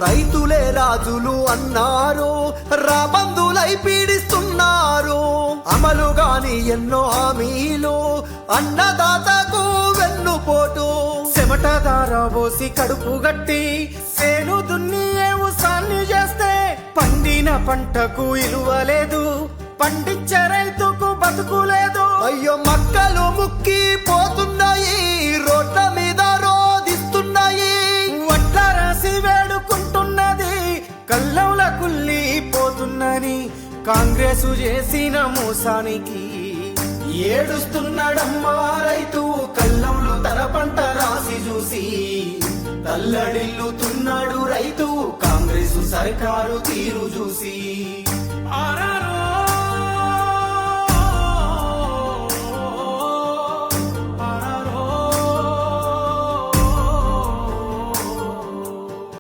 రైతులే రాజులు అన్నారు, రాబందులై పీడిస్తున్నారు. అమలు గాని ఎన్నో హామీలు, అన్నదాతకు వెన్నుపోటు. చెమటదార పోసి కడుపు గట్టి సేను దున్ని వ్యవసాయాన్ని చేస్తే పండిన పంటకు ఇలువలేదు, పండించే రైతుకు బతుకులేదు. అయ్యో మక్కలు ముక్కి పోతున్నాయి, రోడ్ల మీద రోదిస్తున్నాయి. వడ్ల రాసి వేడుకుంటున్నది, కల్లంల కుల్లి పోతున్నది. కాంగ్రెసు చేసిన మోసానికి ఏడుస్తున్నాడమ్మా రైతు, కల్లంలో తన పంట రాసి చూసి. తల్లడిల్లుతున్నాడు రైతు, కాంగ్రెసు సర్కారు తీరు చూసి.